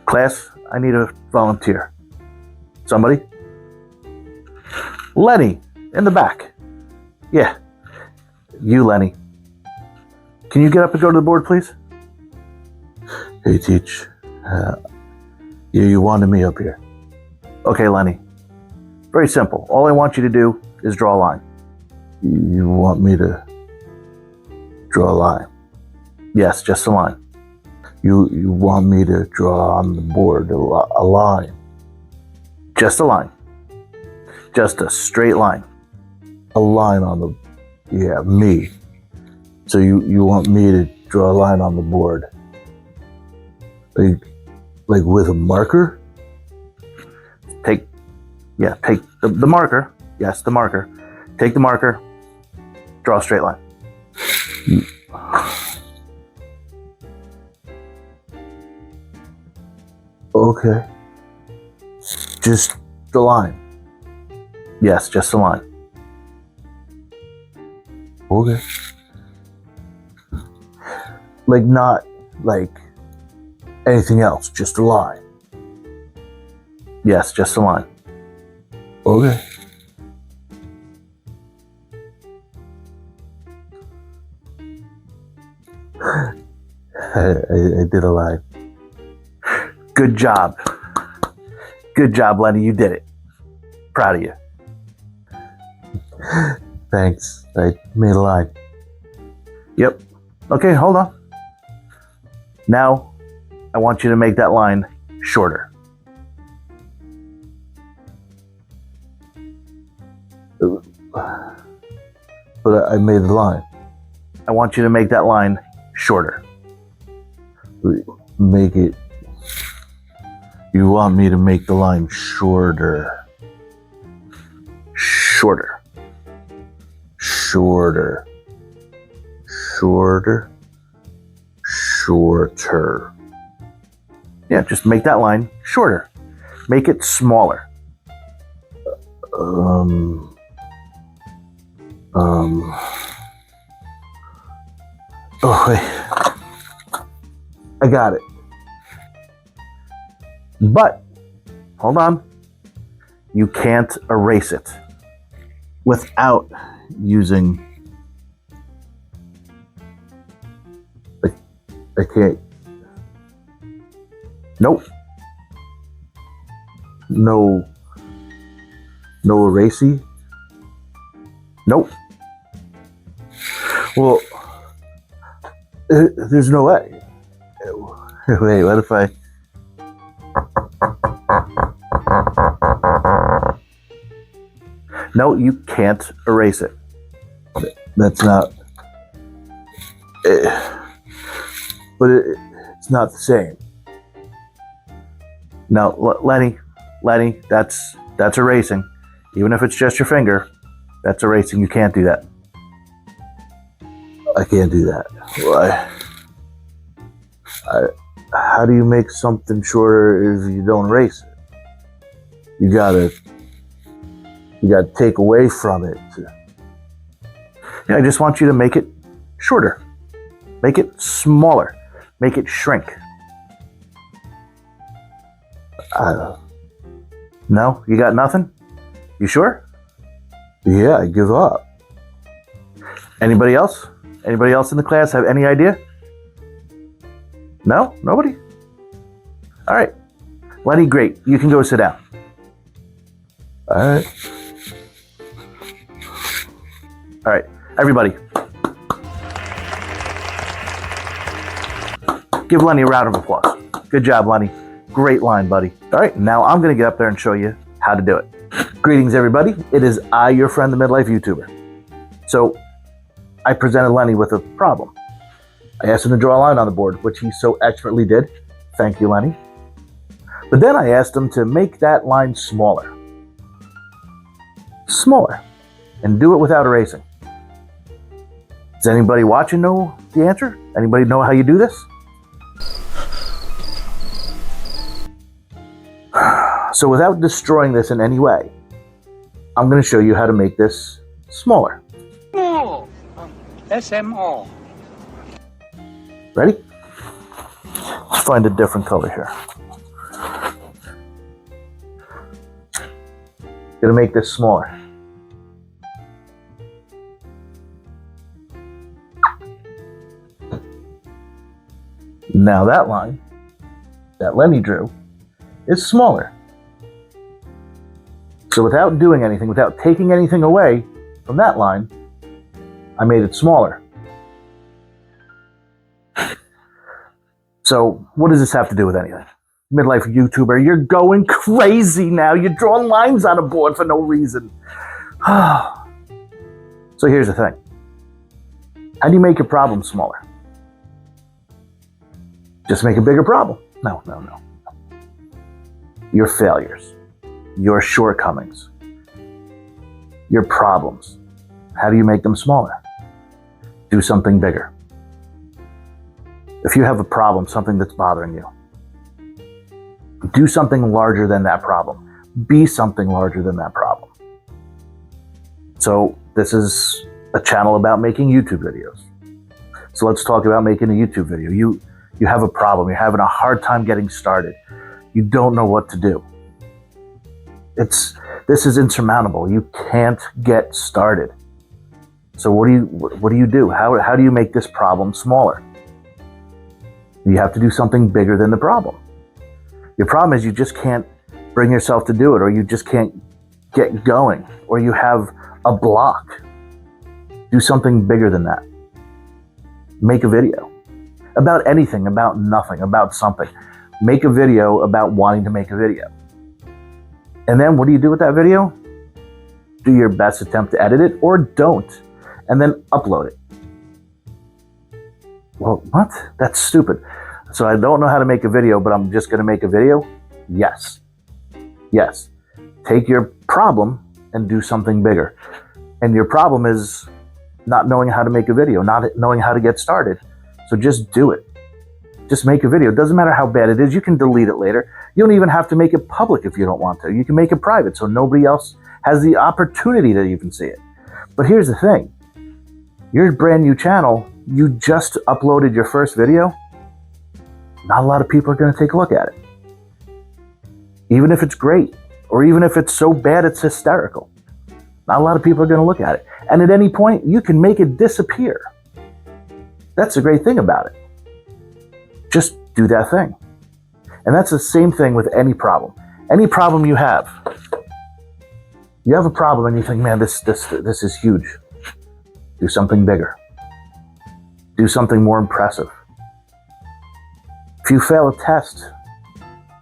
Class, I need a volunteer. Somebody? Lenny, in the back. Yeah, you, Lenny. Can you get up and go to the board, please? Hey, Teach. You wanted me up here. Okay, Lenny. Very simple. All I want you to do is draw a line. You want me to draw a line? Yes, just a line. You want me to draw on the board a line? Just a line. Just a straight line. A line on the... Yeah, me. So you want me to draw a line on the board? Like with a marker? Take the marker. Yes, the marker. Take the marker. Draw a straight line. Okay. Just the line. Yes, just the line. Okay. Like not like anything else, just a line. Yes, just a line. Okay. I did a line. Good job. Good job, Lenny. You did it. Proud of you. Thanks. I made a line. Yep. Okay, hold on. Now, I want you to make that line shorter. But I made the line. I want you to make that line shorter. Make it... You want me to make the line shorter. Shorter. Shorter. Shorter. Shorter. Yeah, just make that line shorter. Make it smaller. Oh, wait. I got it. But, hold on. You can't erase it without using... I can't... Nope. No erasing? Nope. Well, there's no way. Wait, what if I... No, you can't erase it. That's not... But it's not the same. No, Lenny, that's erasing. Even if it's just your finger, that's erasing. You can't do that. I can't do that. How do you make something shorter if you don't erase it? You gotta take away from it. Yeah, I just want you to make it shorter. Make it smaller. Make it shrink. No? You got nothing? You sure? Yeah, I give up. Anybody else? Anybody else in the class have any idea? No? Nobody? All right. Lenny, great. You can go sit down. All right. All right. Everybody. Give Lenny a round of applause. Good job, Lenny. Great line, buddy. All right, now I'm going to get up there and show you how to do it. Greetings, everybody. It is I, your friend, the Midlife YouTuber. So, I presented Lenny with a problem. I asked him to draw a line on the board, which he so expertly did. Thank you, Lenny. But then I asked him to make that line smaller. Smaller. And do it without erasing. Does anybody watching know the answer? Anybody know how you do this? So without destroying this in any way, I'm going to show you how to make this smaller. SMO. Ready? Let's find a different color here. Gonna make this smaller. Now that line that Lenny drew is smaller. So without doing anything, without taking anything away from that line, I made it smaller. So what does this have to do with anything? Midlife YouTuber, you're going crazy now. You're drawing lines on a board for no reason. So here's the thing. How do you make your problem smaller? Just make a bigger problem. No. Your failures, your shortcomings, your problems. How do you make them smaller? Do something bigger. If you have a problem, something that's bothering you, do something larger than that problem. Be something larger than that problem. So this is a channel about making YouTube videos. So let's talk about making a YouTube video. You have a problem. You're having a hard time getting started. You don't know what to do. This is insurmountable. You can't get started. So what do you do? How do you make this problem smaller? You have to do something bigger than the problem. Your problem is you just can't bring yourself to do it, or you just can't get going, or you have a block. Do something bigger than that. Make a video about anything, about nothing, about something. Make a video about wanting to make a video. And then what do you do with that video? Do your best attempt to edit it, or don't, and then upload it. Well, what? That's stupid. So I don't know how to make a video, but I'm just going to make a video? Yes. Yes. Take your problem and do something bigger. And your problem is not knowing how to make a video, not knowing how to get started. So just do it. Just make a video. It doesn't matter how bad it is. You can delete it later. You don't even have to make it public if you don't want to. You can make it private so nobody else has the opportunity to even see it. But here's the thing. Your brand new channel, you just uploaded your first video. Not a lot of people are going to take a look at it. Even if it's great, or even if it's so bad it's hysterical. Not a lot of people are going to look at it. And at any point, you can make it disappear. That's the great thing about it. Just do that thing. And that's the same thing with any problem. Any problem you have. You have a problem and you think, man, this is huge. Do something bigger. Do something more impressive. If you fail a test,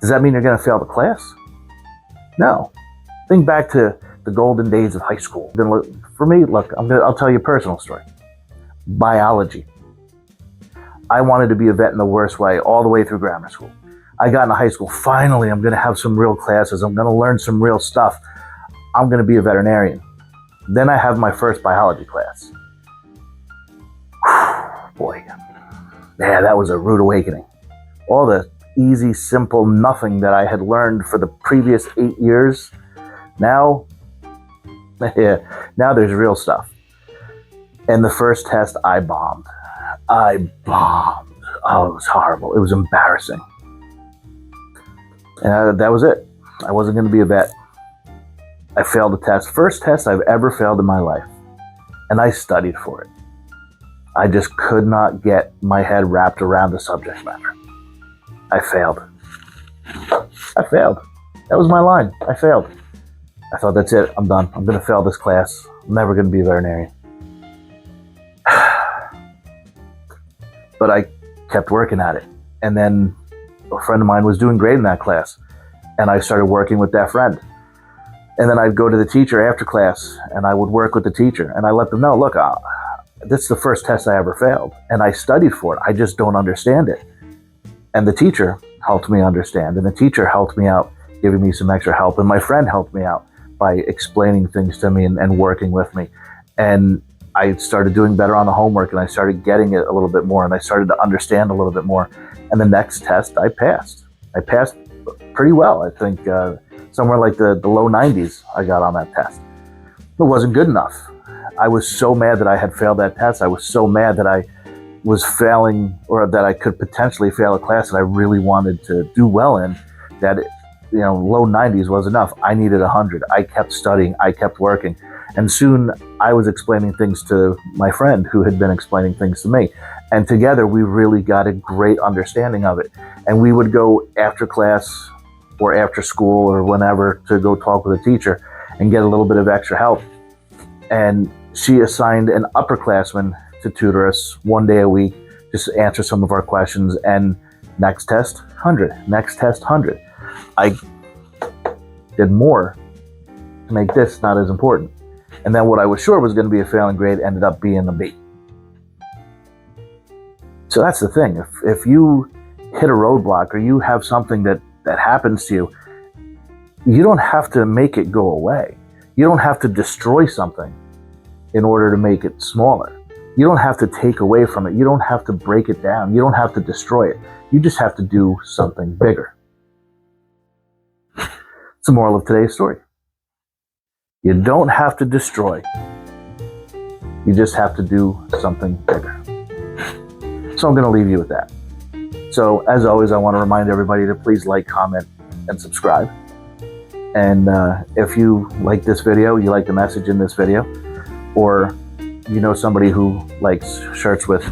does that mean you're going to fail the class? No. Think back to the golden days of high school. For me, look, I'll tell you a personal story. Biology. I wanted to be a vet in the worst way all the way through grammar school. I got into high school. Finally, I'm going to have some real classes. I'm going to learn some real stuff. I'm going to be a veterinarian. Then I have my first biology class. Boy, yeah, that was a rude awakening. All the easy, simple nothing that I had learned for the previous 8 years, now there's real stuff. And the first test, I bombed. Oh, it was horrible. It was embarrassing. And that was it. I wasn't going to be a vet. I failed the test. First test I've ever failed in my life. And I studied for it. I just could not get my head wrapped around the subject matter. I failed. That was my line. I failed. I thought, that's it. I'm done. I'm going to fail this class. I'm never going to be a veterinarian. But I kept working at it. And then a friend of mine was doing great in that class. And I started working with that friend. And then I'd go to the teacher after class and I would work with the teacher. And I let them know, look, this is the first test I ever failed. And I studied for it. I just don't understand it. And the teacher helped me understand. And the teacher helped me out, giving me some extra help. And my friend helped me out by explaining things to me and working with me. And I started doing better on the homework and I started getting it a little bit more and I started to understand a little bit more. And the next test I passed. I passed pretty well. I think somewhere like the low 90s I got on that test. It wasn't good enough. I was so mad that I had failed that test. I was so mad that I was failing, or that I could potentially fail a class that I really wanted to do well in, that low 90s was enough. I needed 100. I kept studying. I kept working. And soon I was explaining things to my friend who had been explaining things to me. And together we really got a great understanding of it. And we would go after class or after school or whenever to go talk with a teacher and get a little bit of extra help. And she assigned an upperclassman to tutor us one day a week, just answer some of our questions. And next test, 100. Next test, 100. I did more to make this not as important. And then what I was sure was going to be a failing grade ended up being a B. So that's the thing. If you hit a roadblock or you have something that happens to you, you don't have to make it go away. You don't have to destroy something in order to make it smaller. You don't have to take away from it. You don't have to break it down. You don't have to destroy it. You just have to do something bigger. It's the moral of today's story. You don't have to destroy. You just have to do something bigger. So I'm going to leave you with that. So as always, I want to remind everybody to please like, comment, and subscribe. And if you like this video, you like the message in this video, or you know somebody who likes shirts with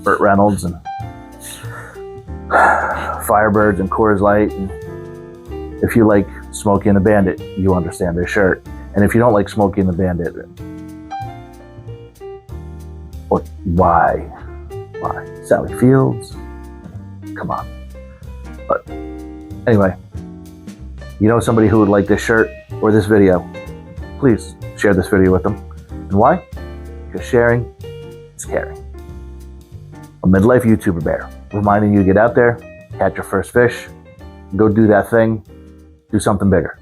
Burt Reynolds and Firebirds and Coors Light, and if you like Smokey and the Bandit, you understand their shirt. And if you don't like Smokey and the Bandit, why? Sally Fields? Come on. But anyway, you know somebody who would like this shirt or this video, please share this video with them. And why? Because sharing is caring. A midlife YouTuber bear, reminding you to get out there, catch your first fish, go do that thing, do something bigger.